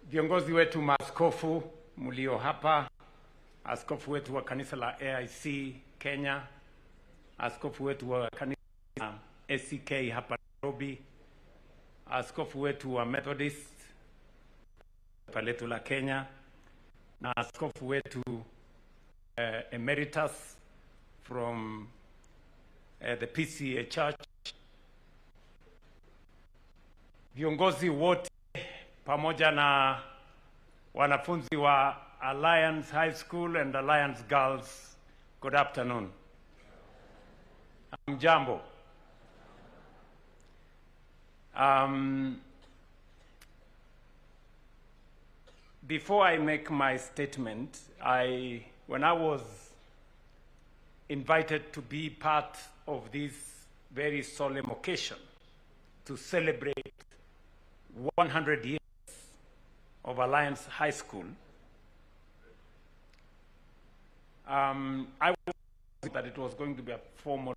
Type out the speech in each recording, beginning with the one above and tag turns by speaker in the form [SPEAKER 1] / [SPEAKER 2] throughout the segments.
[SPEAKER 1] Viongozi wetu maaskofu mlio hapa, askofu wetu wa kanisa la AIC Kenya, askofu wetu wa kanisa la ACK hapa Nairobi, askofu wetu wa Methodist letu la Kenya, na askofu wetu emeritus from the PCA Church. Viongozi wote pamoja na wanafunzi wa Alliance High School and Alliance Girls, good afternoon. Mjambo. Before I make my statement, when I was invited to be part of this very solemn occasion to celebrate 100 years of Alliance High School, I was that it was going to be a formal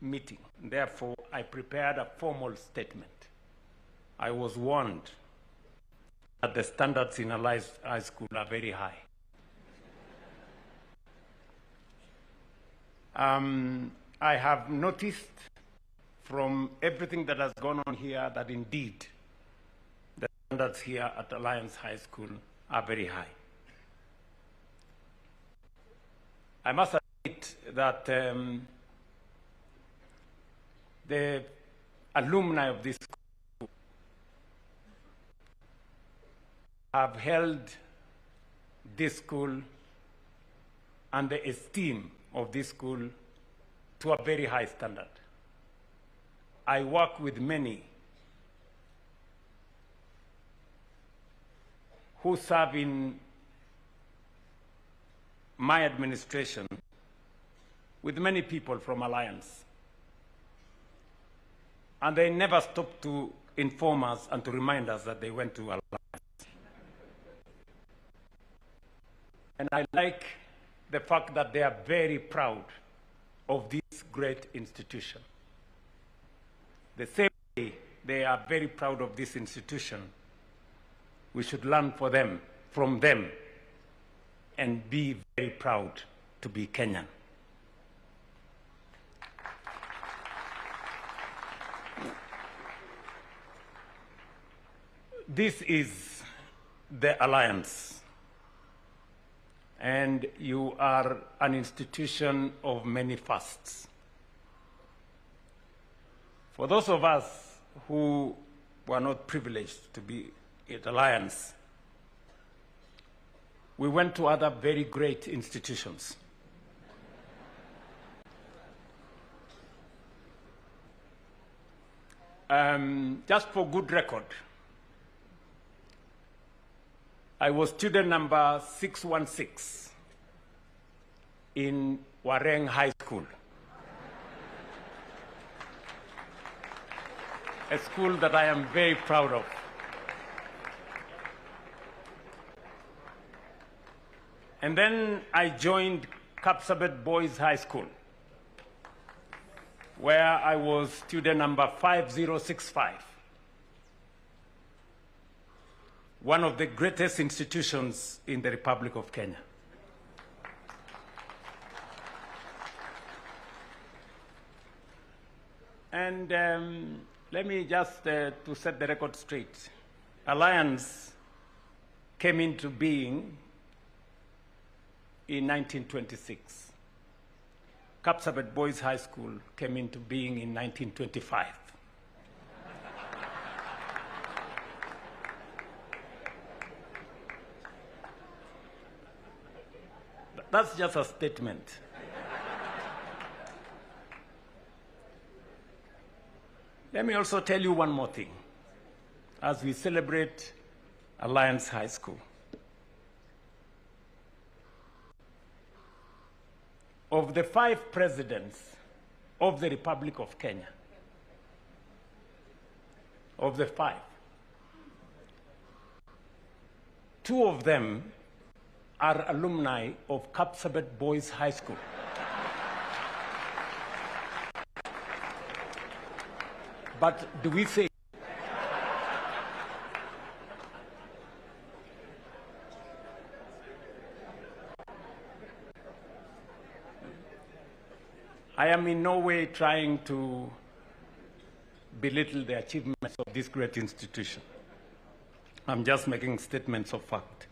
[SPEAKER 1] meeting. Therefore, I prepared a formal statement. I was warned that the standards in Alliance High School are very high. I have noticed from everything that has gone on here that indeed the standards here at Alliance High School are very high. I must admit that the alumni of this school have held this school and the esteem of this school to a very high standard. I work with many who serve in my administration with many people from Alliance. And they never stop to inform us and to remind us that they went to Alliance. And I like the fact that they are very proud of this great institution. The same way they are very proud of this institution, we should learn from them, and be very proud to be Kenyan. This is the Alliance, and you are an institution of many firsts. For those of us who were not privileged to be at Alliance, we went to other very great institutions. Just for good record, I was student number 616 in Wareng High School, a school that I am very proud of. And then I joined Kapsabet Boys High School, where I was student number 5065, one of the greatest institutions in the Republic of Kenya. And let me just, to set the record straight, Alliance came into being in 1926. Kapsabet Boys High School came into being in 1925. That's just a statement. Let me also tell you one more thing as we celebrate Alliance High School. Of the 5 presidents of the Republic of Kenya, of the 5, 2 of them are alumni of Kapsabet Boys High School. But do we say am in no way trying to belittle the achievements of this great institution. I'm just making statements of fact.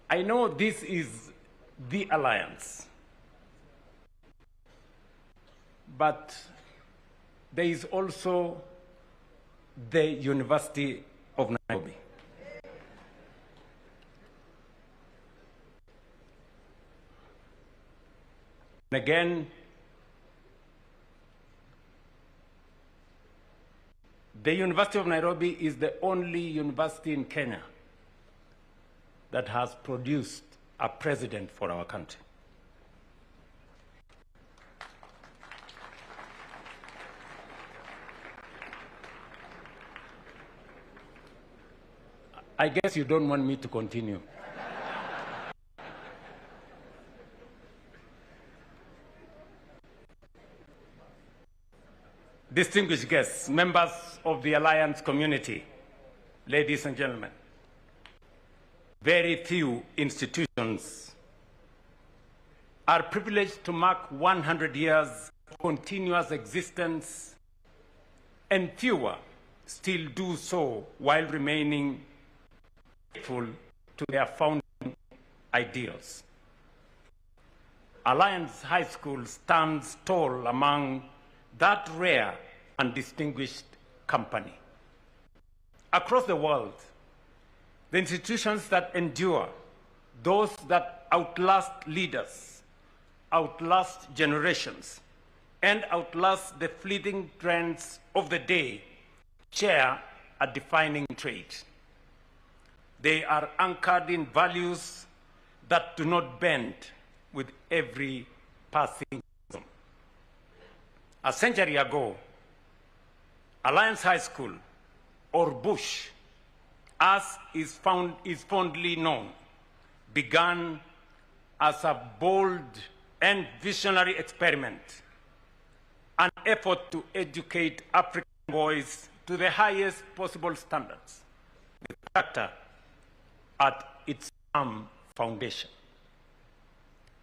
[SPEAKER 1] I know this is the alliance, but there is also the University of Nairobi. And again, the University of Nairobi is the only university in Kenya that has produced a president for our country. I guess you don't want me to continue. Distinguished guests, members of the Alliance community, ladies and gentlemen, very few institutions are privileged to mark 100 years of continuous existence, and fewer still do so while remaining faithful to their founding ideals. Alliance High School stands tall among that rare and distinguished company. Across the world, the institutions that endure, those that outlast leaders, outlast generations, and outlast the fleeting trends of the day, share a defining trait. They are anchored in values that do not bend with every passing season. A century ago, Alliance High School, or Bush, as is fondly known, began as a bold and visionary experiment, an effort to educate African boys to the highest possible standards, with character at its foundation.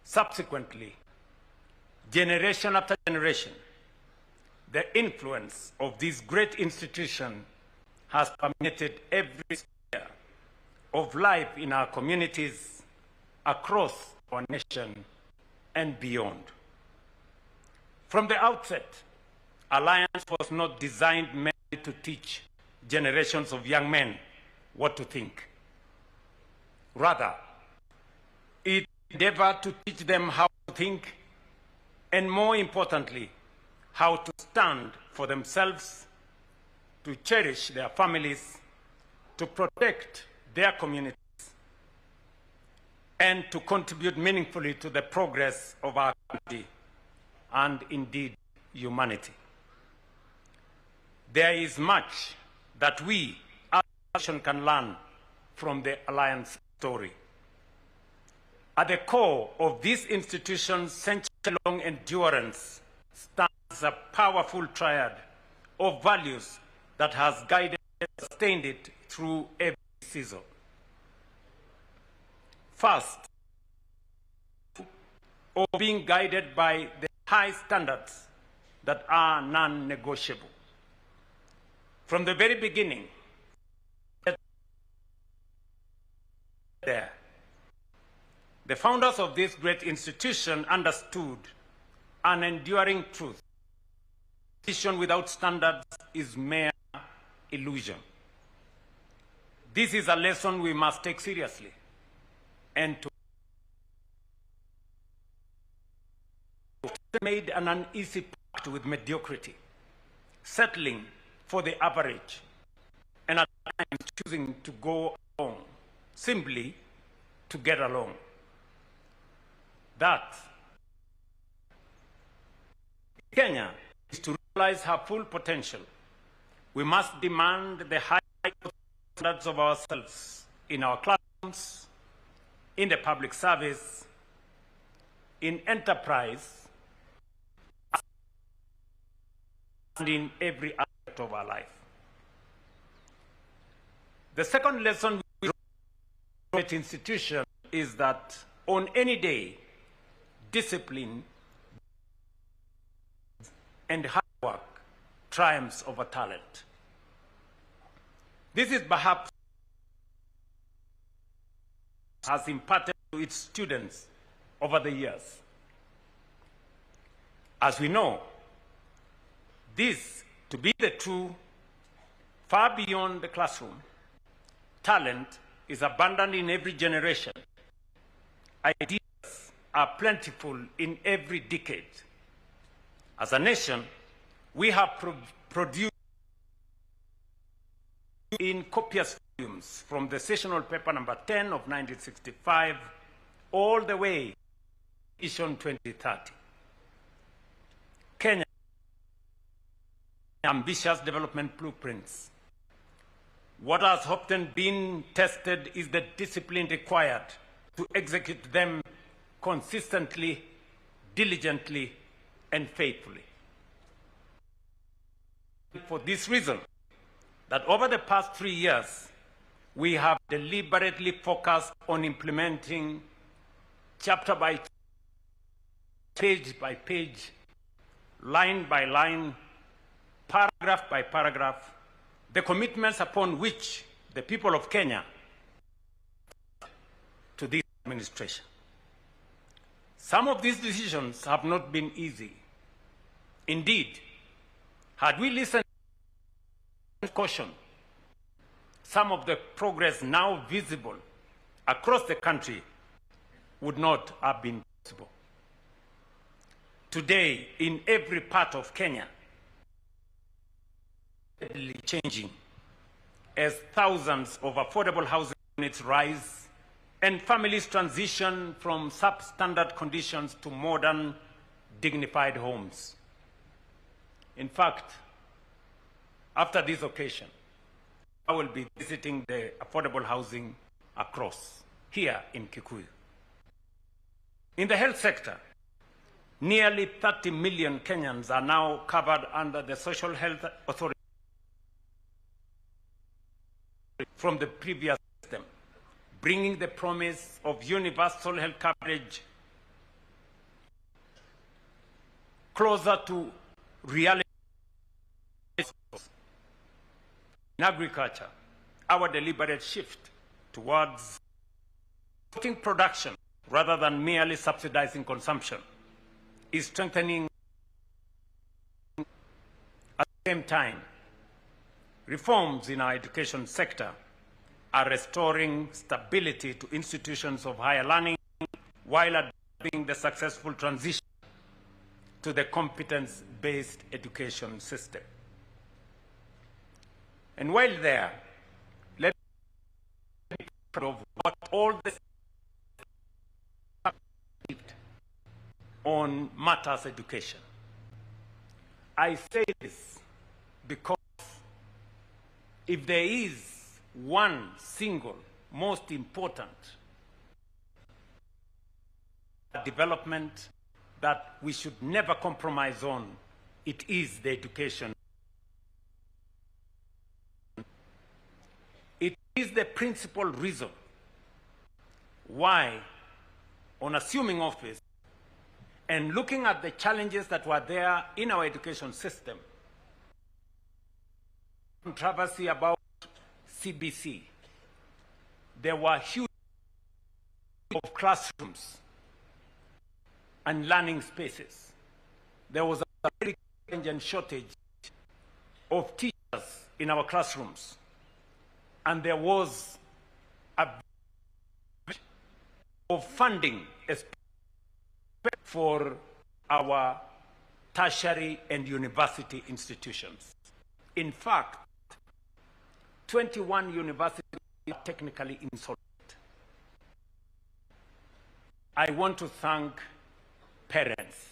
[SPEAKER 1] Subsequently, generation after generation, the influence of this great institution has permeated every sphere of life in our communities, across our nation, and beyond. From the outset, Alliance was not designed merely to teach generations of young men what to think. Rather, it endeavored to teach them how to think, and more importantly, how to stand for themselves, to cherish their families, to protect their communities, and to contribute meaningfully to the progress of our country and indeed humanity. There is much that we as a nation can learn from the Alliance story. At the core of this institution's century-long endurance stands a powerful triad of values that has guided and sustained it through every season. First, of being guided by the high standards that are non-negotiable. From the very beginning, the founders of this great institution understood an enduring truth. Vision without standards is mere illusion. This is a lesson we must take seriously and to made an uneasy pact with mediocrity, settling for the average, and at times choosing to go along, simply to get along. That Kenya is to realize her full potential. We must demand the high standards of ourselves in our classrooms, in the public service, in enterprise, and in every aspect of our life. The second lesson we draw from the institution is that on any day, discipline and hard work triumphs over talent. This is perhaps has imparted to its students over the years. As we know, this to be the true, far beyond the classroom, talent is abundant in every generation. Ideas are plentiful in every decade. As a nation, we have produced in copious volumes from the sessional paper number 10 of 1965 all the way to edition 2030. Kenya ambitious development blueprints. What has often been tested is the discipline required to execute them consistently, diligently, and faithfully. For this reason, that over the past 3 years, we have deliberately focused on implementing chapter by chapter, page by page, line by line, paragraph by paragraph, the commitments upon which the people of Kenya to this administration. Some of these decisions have not been easy. Indeed, had we listened with caution, some of the progress now visible across the country would not have been possible. Today, in every part of Kenya, changing as thousands of affordable housing units rise and families transition from substandard conditions to modern, dignified homes. In fact, after this occasion, I will be visiting the affordable housing across here in Kikuyu. In the health sector, nearly 30 million Kenyans are now covered under the Social Health Authority from the previous system, bringing the promise of universal health coverage closer to reality. In agriculture, our deliberate shift towards supporting production rather than merely subsidizing consumption is strengthening. At the same time, reforms in our education sector are restoring stability to institutions of higher learning while advancing the successful transition to the competence-based education system. And while there, let me talk of what all this on matters education. I say this because if there is one single most important development that we should never compromise on, it is the education. It is the principal reason why, on assuming office and looking at the challenges that were there in our education system, controversy about CBC, there were huge of classrooms and learning spaces. There was a very stringent shortage of teachers in our classrooms, and there was a of funding for our tertiary and university institutions. In fact, 21 universities are technically insolvent. I want to thank parents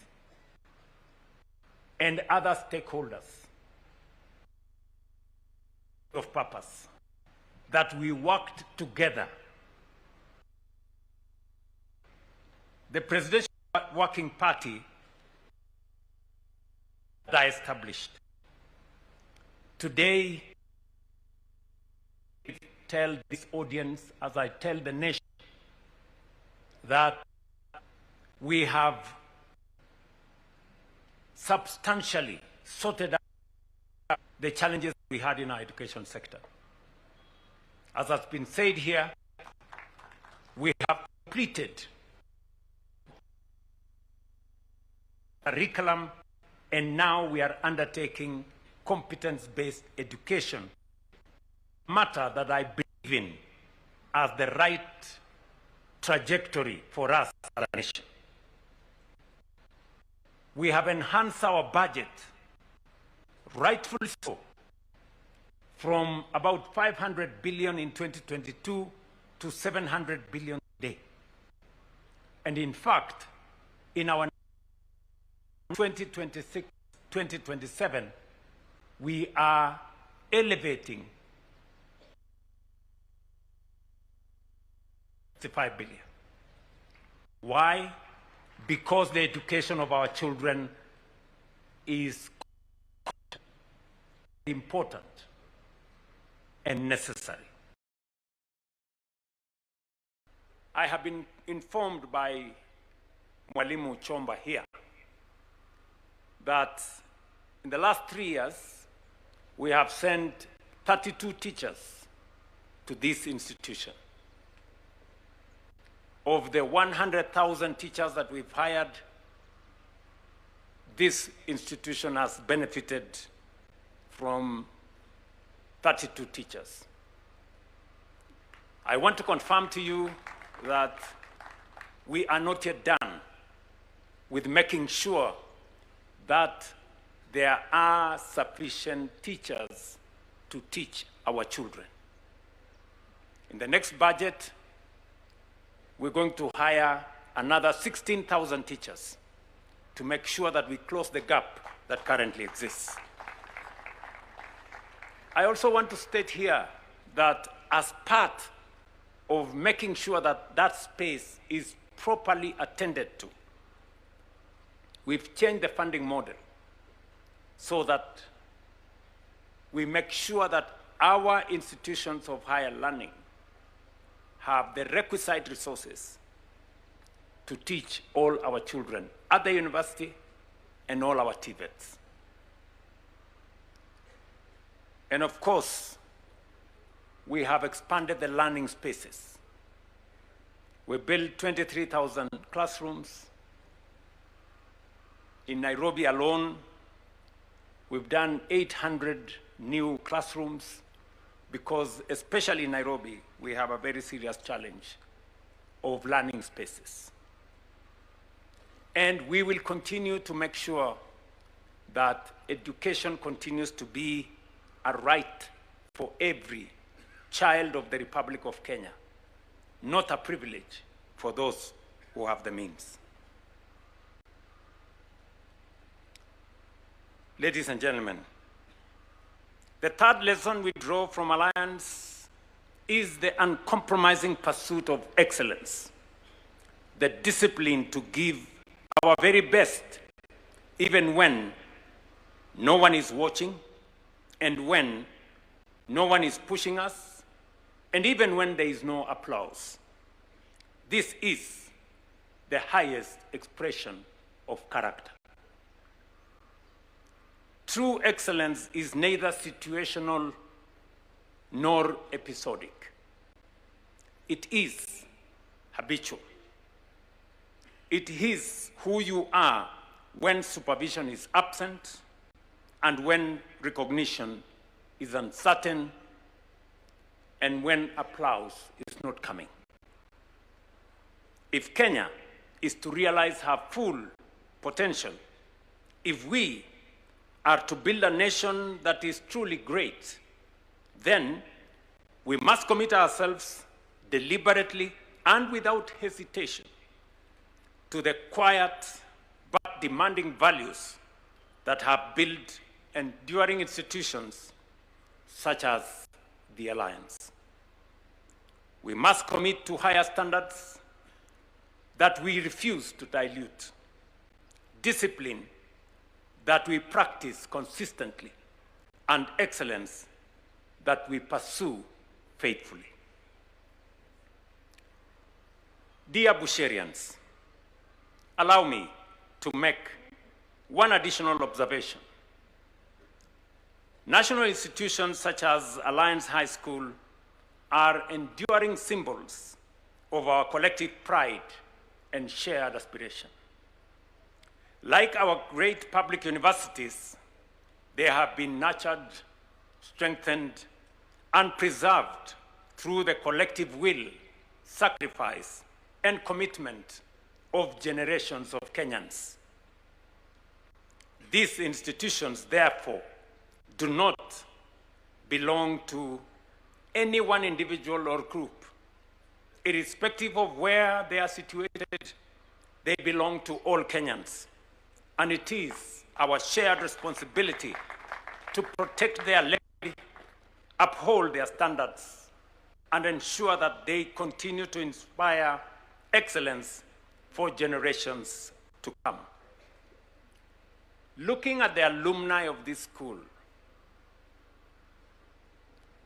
[SPEAKER 1] and other stakeholders of purpose that we worked together. The Presidential Working Party that I established. Today, I tell this audience, as I tell the nation, that we have substantially sorted out the challenges we had in our education sector. As has been said here, we have completed curriculum, and now we are undertaking competence-based education, a matter that I believe in as the right trajectory for us as a nation. We have enhanced our budget, rightfully so, from about 500 billion in 2022 to 700 billion today. And in fact, in our 2026-2027, we are elevating 65 billion. Why? Because the education of our children is important and necessary. I have been informed by Mwalimu Chomba here that in the last 3 years, we have sent 32 teachers to this institution. Of the 100,000 teachers that we've hired, this institution has benefited from 32 teachers. I want to confirm to you that we are not yet done with making sure that there are sufficient teachers to teach our children. In the next budget, we're going to hire another 16,000 teachers to make sure that we close the gap that currently exists. I also want to state here that as part of making sure that that space is properly attended to, we've changed the funding model so that we make sure that our institutions of higher learning have the requisite resources to teach all our children at the university and all our TVETs. And of course, we have expanded the learning spaces. We built 23,000 classrooms. In Nairobi alone, we've done 800 new classrooms because, especially in Nairobi, we have a very serious challenge of learning spaces. And we will continue to make sure that education continues to be a right for every child of the Republic of Kenya, not a privilege for those who have the means. Ladies and gentlemen, the third lesson we draw from Alliance is the uncompromising pursuit of excellence, the discipline to give our very best, even when no one is watching, and when no one is pushing us, and even when there is no applause. This is the highest expression of character. True excellence is neither situational nor episodic. It is habitual. It is who you are when supervision is absent and when recognition is uncertain and when applause is not coming. If Kenya is to realize her full potential, if we are to build a nation that is truly great, then we must commit ourselves deliberately and without hesitation to the quiet but demanding values that have built enduring institutions such as the Alliance. We must commit to higher standards that we refuse to dilute, discipline that we practice consistently, and excellence that we pursue faithfully. Dear Busharians, allow me to make one additional observation. National institutions such as Alliance High School are enduring symbols of our collective pride and shared aspiration. Like our great public universities, they have been nurtured, strengthened, and preserved through the collective will, sacrifice, and commitment of generations of Kenyans. These institutions, therefore, do not belong to any one individual or group. Irrespective of where they are situated, they belong to all Kenyans. And it is our shared responsibility to protect their legacy, uphold their standards, and ensure that they continue to inspire excellence for generations to come. Looking at the alumni of this school,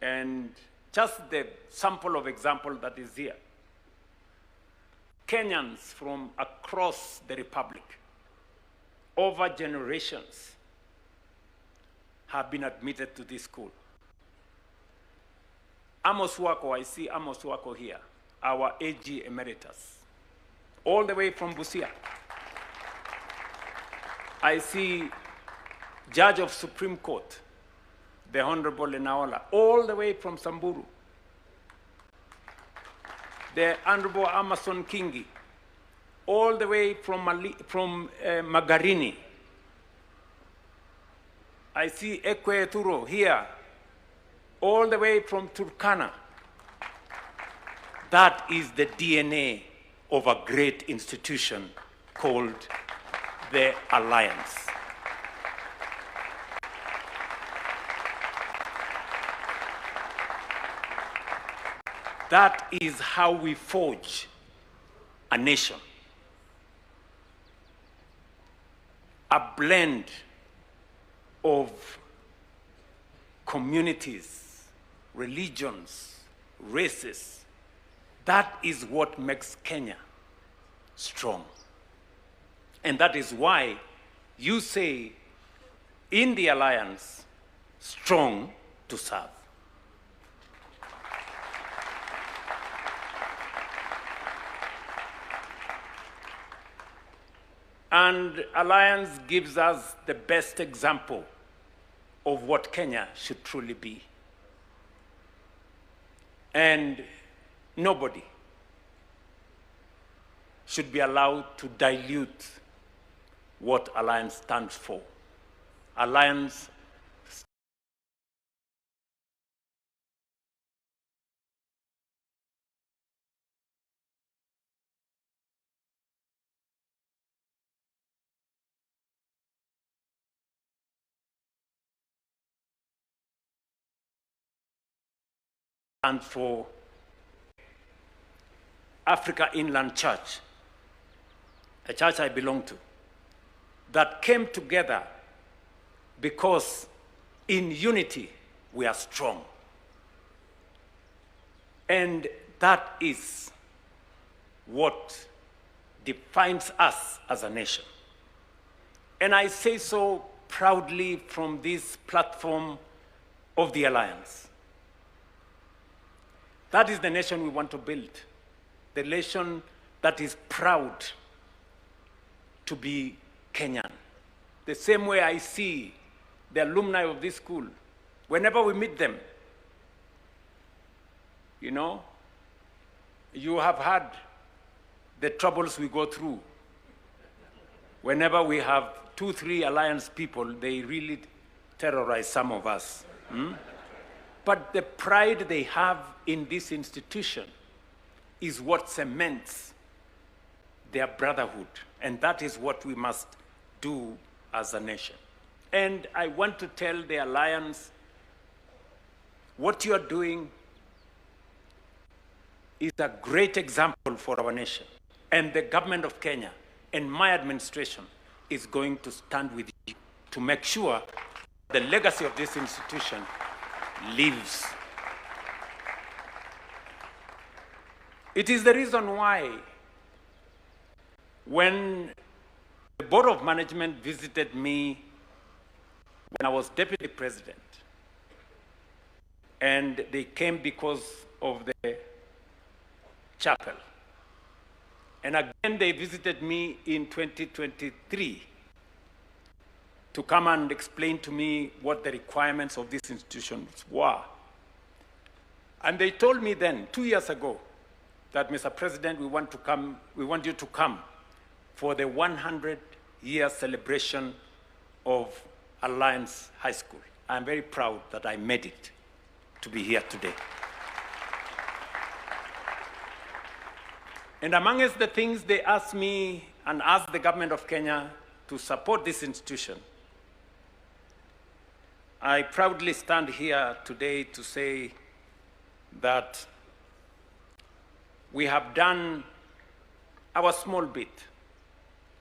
[SPEAKER 1] and just the sample of example that is here, Kenyans from across the Republic, over generations, have been admitted to this school. Amos Wako, I see Amos Wako here, our AG Emeritus, all the way from Busia. I see Judge of Supreme Court, the Honorable Enaola, all the way from Samburu. The Honorable Amason Kingi, all the way from Magarini. I see Ekwe Turo here, all the way from Turkana. That is the DNA of a great institution called the Alliance. That is how we forge a nation. A blend of communities, religions, races. That is what makes Kenya strong. And that is why you say in the Alliance, strong to serve. And Alliance gives us the best example of what Kenya should truly be. And nobody should be allowed to dilute what Alliance stands for. Alliance stands for Africa Inland Church, a church I belong to, that came together because in unity we are strong. And that is what defines us as a nation. And I say so proudly from this platform of the Alliance. That is the nation we want to build, the nation that is proud to be Kenyan. The same way I see the alumni of this school, whenever we meet them, you know, you have had the troubles we go through. Whenever we have 2, 3 Alliance people, they really terrorize some of us. But the pride they have in this institution is what cements their brotherhood. And that is what we must do as a nation. And I want to tell the Alliance, what you are doing is a great example for our nation. And the government of Kenya and my administration is going to stand with you to make sure the legacy of this institution lives. It is the reason why When the Board of Management visited me when I was Deputy President, and they came because of the chapel. And again, they visited me in 2023 to come and explain to me what the requirements of these institutions were. And they told me then, 2 years ago, that, Mr. President, we want you to come for the 100-year celebration of Alliance High School. I'm very proud that I made it to be here today. And amongst the things they asked me and asked the government of Kenya to support this institution, I proudly stand here today to say that we have done our small bit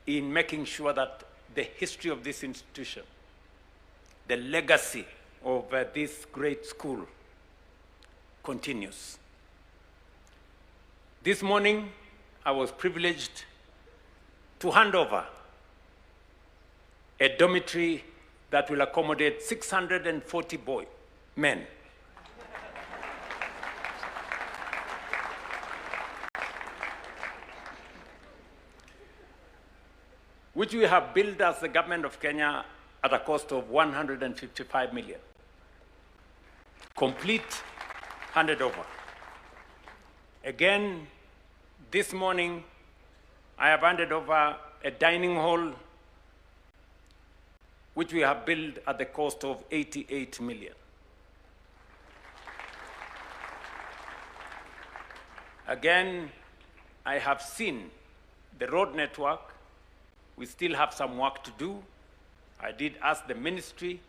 [SPEAKER 1] in making sure that the history of this institution, the legacy of this great school continues. This morning, I was privileged to hand over a dormitory that will accommodate 640 men. Which we have built as the government of Kenya at a cost of 155 million. Complete, handed over. Again, this morning, I have handed over a dining hall which we have built at the cost of 88 million. Again, I have seen the road network. We still have some work to do. I did ask the Ministry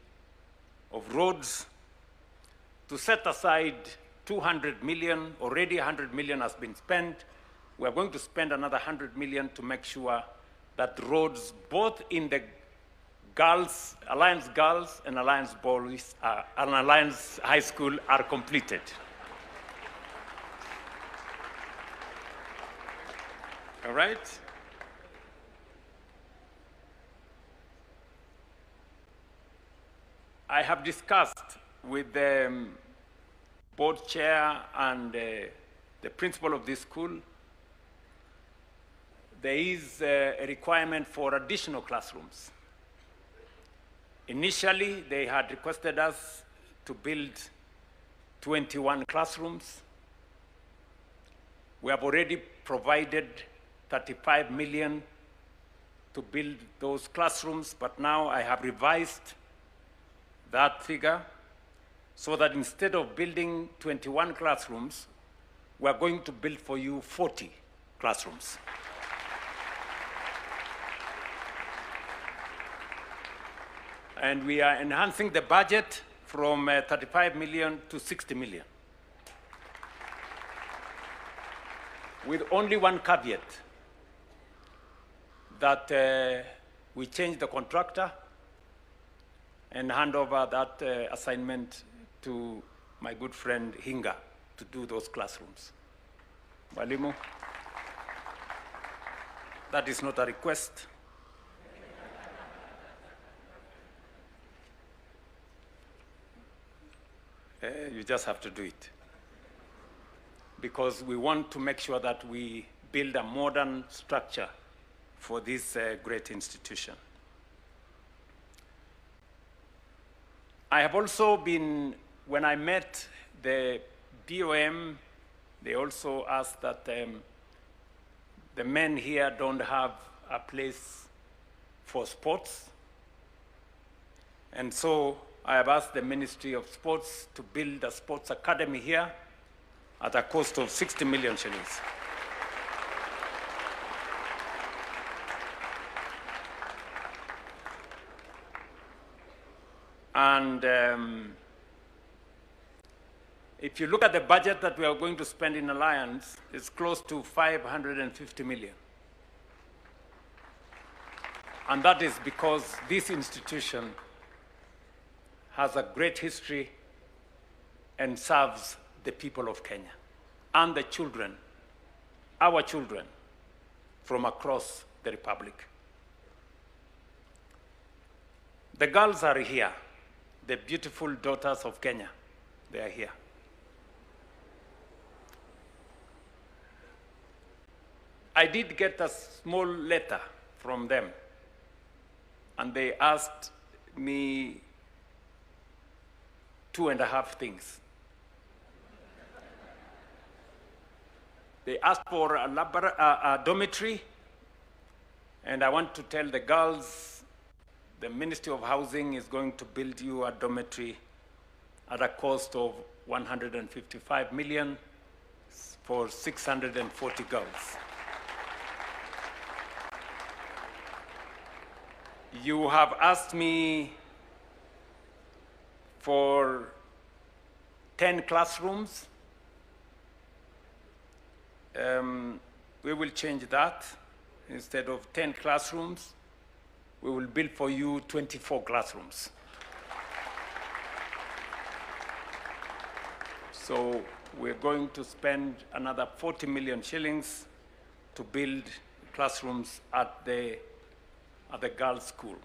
[SPEAKER 1] of Roads to set aside 200 million. Already 100 million has been spent. We are going to spend another 100 million to make sure that roads, both in the Alliance Girls and Alliance Boys, and Alliance High School are completed. All right? I have discussed with the board chair and the principal of this school. There is a requirement for additional classrooms. Initially, they had requested us to build 21 classrooms. We have already provided 35 million to build those classrooms, but now I have revised that figure so that instead of building 21 classrooms, we are going to build for you 40 classrooms. And we are enhancing the budget from 35 million to 60 million. With only one caveat, that we change the contractor and hand over that assignment to my good friend Hinga to do those classrooms. Walimu, that is not a request. You just have to do it. Because we want to make sure that we build a modern structure for this great institution. I have also been, when I met the BOM, they also asked that the men here don't have a place for sports. And so I have asked the Ministry of Sports to build a sports academy here at a cost of 60 million shillings. And if you look at the budget that we are going to spend in Alliance, it's close to 550 million. And that is because this institution has a great history and serves the people of Kenya and the children, our children, from across the the Republic. The girls are here, the beautiful daughters of Kenya, they are here. I did get a small letter from them, and they asked me 2.5 things. They asked for a dormitory, and I want to tell the girls, the Ministry of Housing is going to build you a dormitory at a cost of 155 million for 640 girls. You have asked me for 10 classrooms. We will change that. Instead of 10 classrooms, we will build for you 24 classrooms. So we're going to spend another 40 million shillings to build classrooms at the girls' school.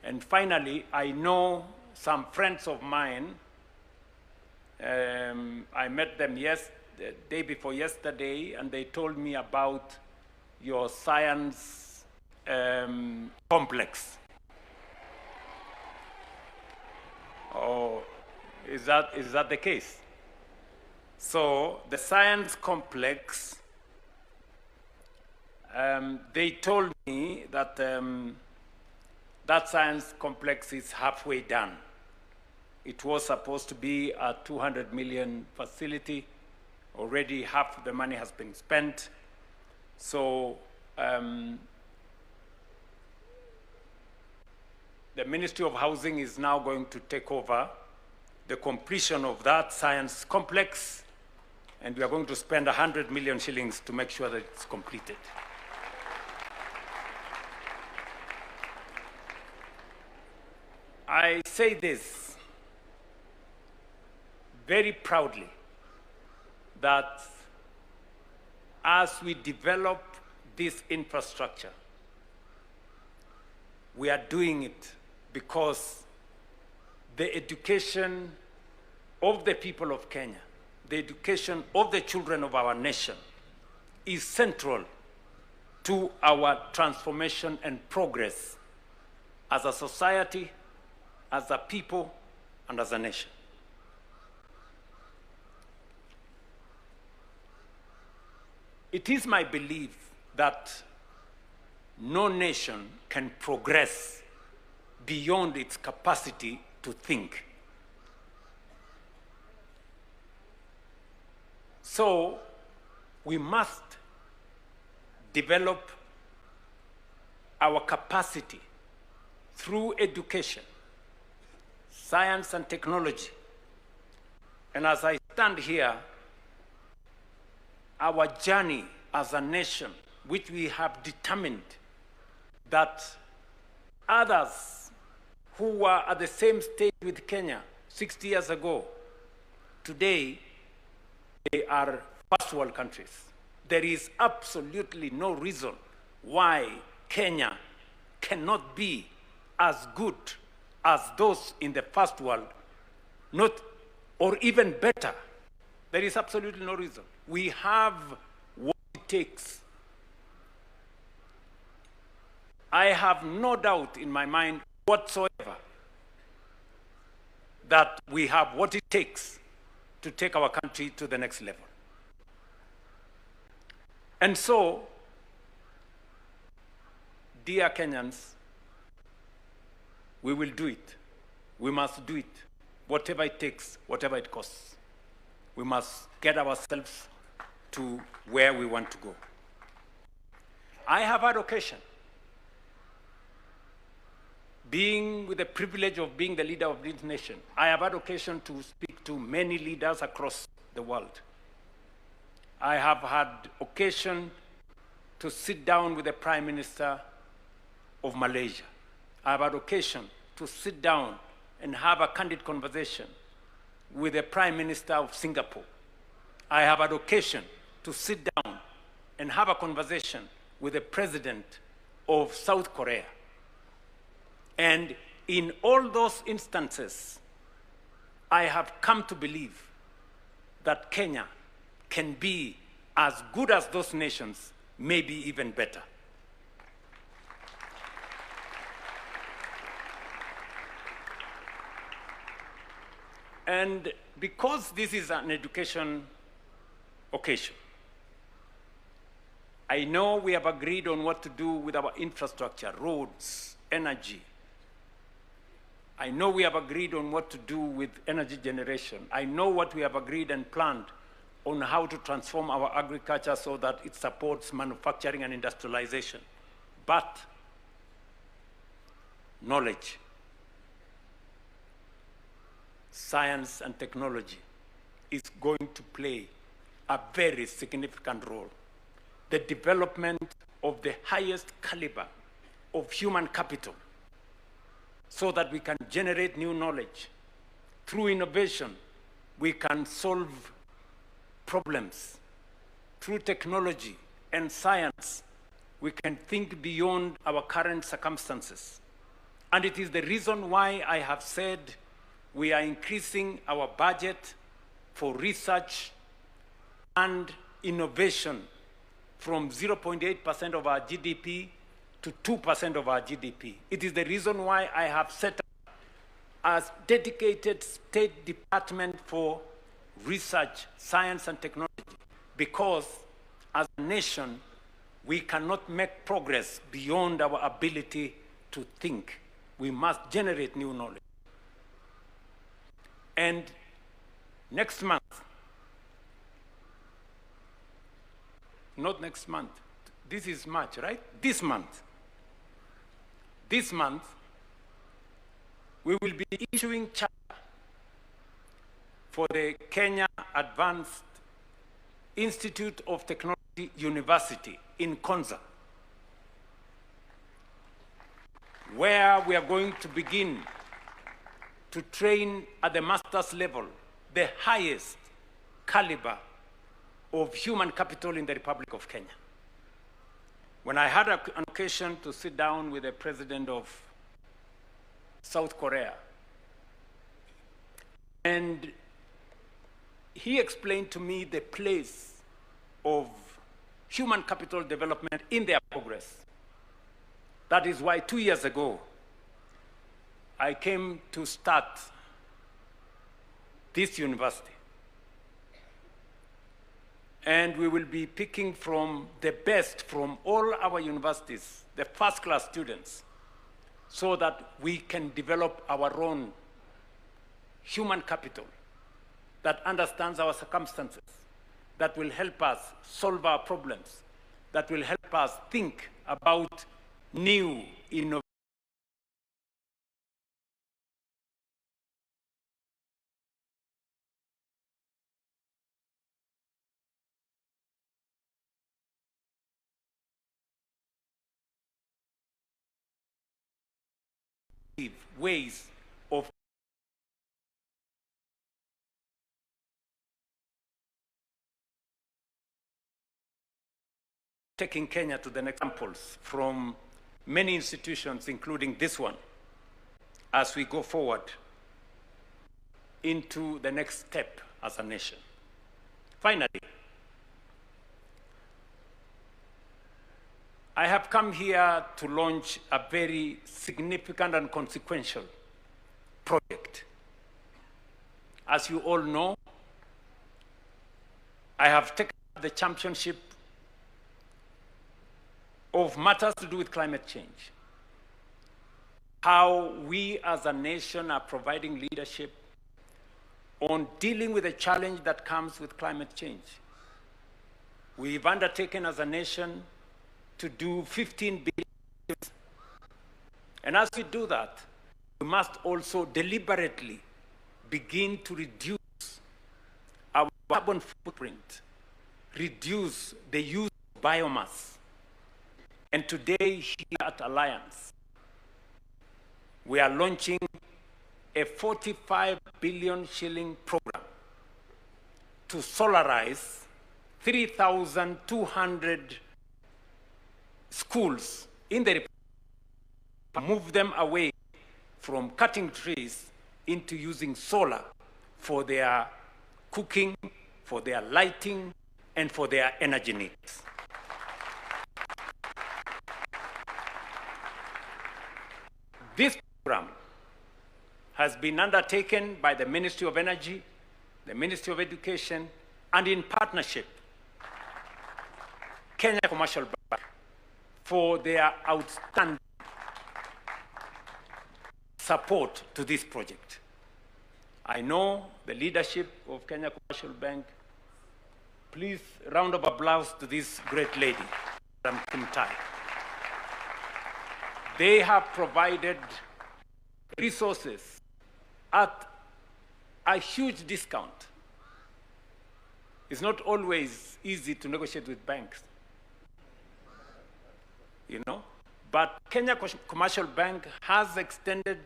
[SPEAKER 1] And finally, I know some friends of mine, I met them the day before yesterday, and they told me about your science complex. Oh, is that the case? So the science complex, they told me that that science complex is halfway done. It was supposed to be a 200 million facility. Already half of the money has been spent. So the Ministry of Housing is now going to take over the completion of that science complex, and we are going to spend 100 million shillings to make sure that it's completed. I say this very proudly, that as we develop this infrastructure, we are doing it because the education of the people of Kenya, the education of the children of our nation, is central to our transformation and progress as a society, as a people, and as a nation. It is my belief that no nation can progress beyond its capacity to think. So we must develop our capacity through education, science and technology. And as I stand here, our journey as a nation, which we have determined that others who were at the same stage with Kenya 60 years ago, today they are first world countries. There is absolutely no reason why Kenya cannot be as good as those in the first world, or even better. There is absolutely no reason. We have what it takes. I have no doubt in my mind whatsoever that we have what it takes to take our country to the next level. And so, dear Kenyans, we will do it. We must do it. Whatever it takes, whatever it costs. We must get ourselves to where we want to go. I have had occasion, being with the privilege of being the leader of this nation, I have had occasion to speak to many leaders across the world. I have had occasion to sit down with the Prime Minister of Malaysia. I have had occasion to sit down and have a candid conversation with the Prime Minister of Singapore. I have had occasion to sit down and have a conversation with the president of South Korea. And in all those instances, I have come to believe that Kenya can be as good as those nations, maybe even better. And because this is an education occasion, I know we have agreed on what to do with our infrastructure, roads, energy. I know we have agreed on what to do with energy generation. I know what we have agreed and planned on how to transform our agriculture so that it supports manufacturing and industrialization. But knowledge, science and technology is going to play a very significant role. The development of the highest caliber of human capital so that we can generate new knowledge. Through innovation, we can solve problems. Through technology and science, we can think beyond our current circumstances. And it is the reason why I have said we are increasing our budget for research and innovation from 0.8% of our GDP to 2% of our GDP. It is the reason why I have set up a dedicated State Department for research, science, and technology, because as a nation, we cannot make progress beyond our ability to think. We must generate new knowledge. And next month, not next month, this is March, right? This month, we will be issuing charter for the Kenya Advanced Institute of Technology University in Konza, where we are going to begin to train at the master's level the highest caliber of human capital in the Republic of Kenya. When I had an occasion to sit down with the president of South Korea, and he explained to me the place of human capital development in their progress. That is why 2 years ago, I came to start this university. And we will be picking from the best from all our universities, the first-class students, so that we can develop our own human capital that understands our circumstances, that will help us solve our problems, that will help us think about new innovative ways of taking Kenya to the next examples from many institutions, including this one, as we go forward into the next step as a nation. Finally, I have come here to launch a very significant and consequential project. As you all know, I have taken the championship of matters to do with climate change. How we as a nation are providing leadership on dealing with the challenge that comes with climate change. We've undertaken as a nation to do 15 billion. And as we do that, we must also deliberately begin to reduce our carbon footprint, reduce the use of biomass. And today, here at Alliance, we are launching a 45 billion shilling program to solarize 3,200 schools in the Republic, move them away from cutting trees into using solar for their cooking, for their lighting, and for their energy needs. This program has been undertaken by the Ministry of Energy, the Ministry of Education, and in partnership, Kenya Commercial Bank, for their outstanding support to this project. I know the leadership of Kenya Commercial Bank. Please, round of applause to this great lady, Madam Kimtai. They have provided resources at a huge discount. It's not always easy to negotiate with banks, you know, but Kenya Commercial Bank has extended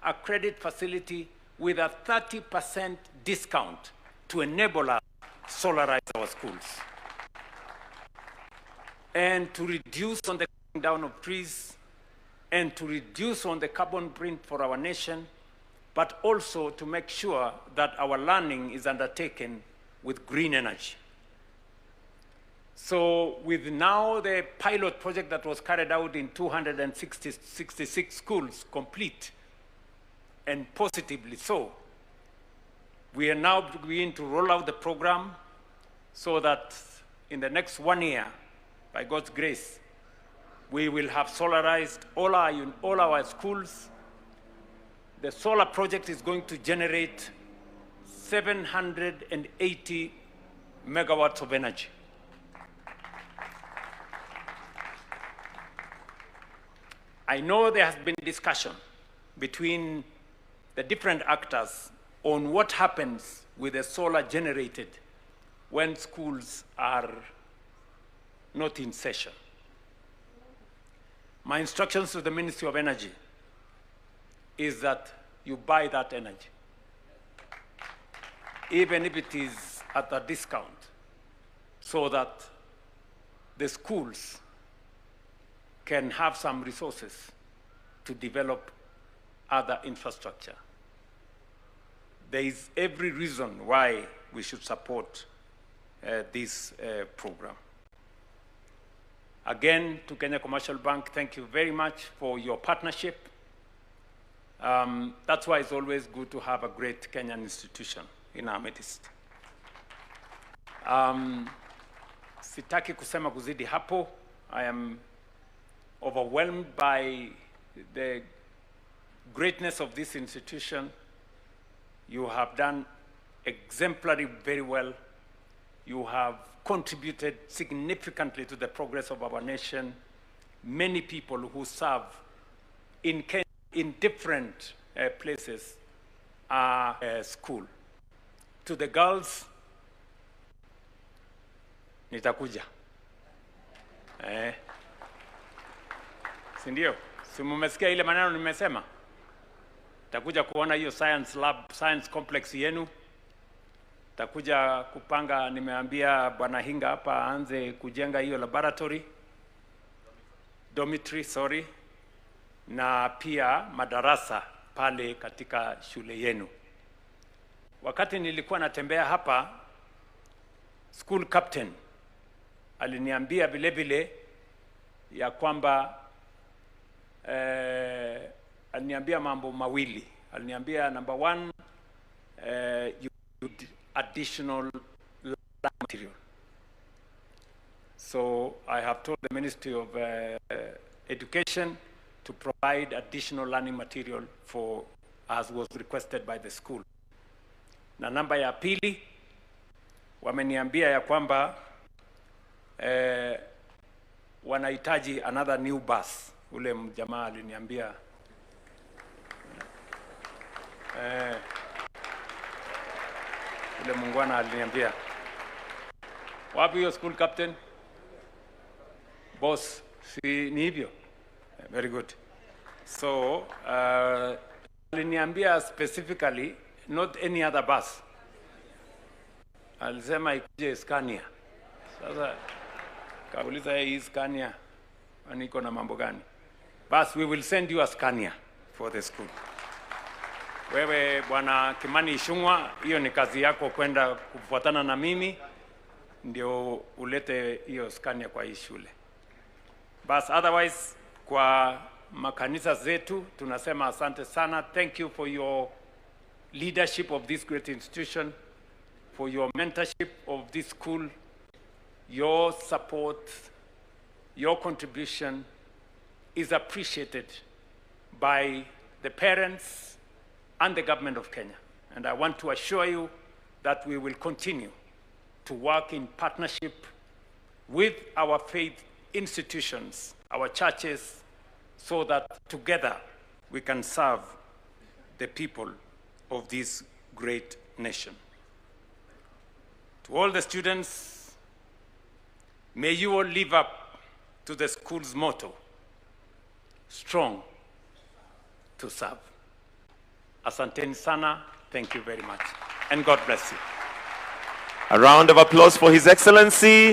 [SPEAKER 1] a credit facility with a 30% discount to enable us to solarize our schools and to reduce on the cutting down of trees and to reduce on the carbon print for our nation, but also to make sure that our learning is undertaken with green energy. So with now the pilot project that was carried out in 266 schools complete, and positively so, we are now beginning to roll out the program so that in the next 1 year, by God's grace, we will have solarized all our schools. The solar project is going to generate 780 megawatts of energy. I know there has been discussion between the different actors on what happens with the solar generated when schools are not in session. My instructions to the Ministry of Energy is that you buy that energy, even if it is at a discount, so that the schools can have some resources to develop other infrastructure. There is every reason why we should support this program. Again, to Kenya Commercial Bank, thank you very much for your partnership. That's why it's always good to have a great Kenyan institution in our midst. Sitaki kusema kuzidi hapo. I am overwhelmed by the greatness of this institution. You have done exemplary very well. You have contributed significantly to the progress of our nation. Many people who serve in Kenya, in different places are school. To the girls, nitakuja. Sindio? Si mumesikia ile maneno nimesema? Takuja kuona hiyo science lab, science complex yenu. Takuja kupanga, nimeambia Bwana Hinga hapa aanze kujenga hiyo laboratory. Dormitory, sorry. Na pia madarasa pale katika shule yenu. Wakati nilikuwa natembea hapa, school captain aliniambia vile vile ya kwamba aliniambia mambo mawili. Aliniambia number one, you need additional material. So I have told the Ministry of Education to provide additional learning material for, as was requested by the school. Na namba ya pili, wameniambia ya kwamba wanahitaji another new bus. Ule mjamaa aliniambia ule mungwana aliniambia. Wapi hiyo school captain? Boss, si ni hivyo? Very good. So, aliniambia specifically, not any other bus. Alisema ikuje Scania. Sasa, kauliza hii Scania. niko na mambo gani? Bas, we will send you a Scania for the school. Wewe Bwana Kimani Ichung'wa, hiyo ni kazi yako kwenda kufuatana na mimi ndio ulete hiyo Scania kwa hii shule. Bas, otherwise kwa makanisa zetu tunasema asante sana. Thank you for your leadership of this great institution, for your mentorship of this school, your support, your contribution is appreciated by the parents and the government of Kenya. And I want to assure you that we will continue to work in partnership with our faith institutions, our churches, so that together we can serve the people of this great nation. To all the students, may you all live up to the school's motto, strong to serve. Asanteni sana, thank you very much, and God bless you.
[SPEAKER 2] A round of applause for His Excellency.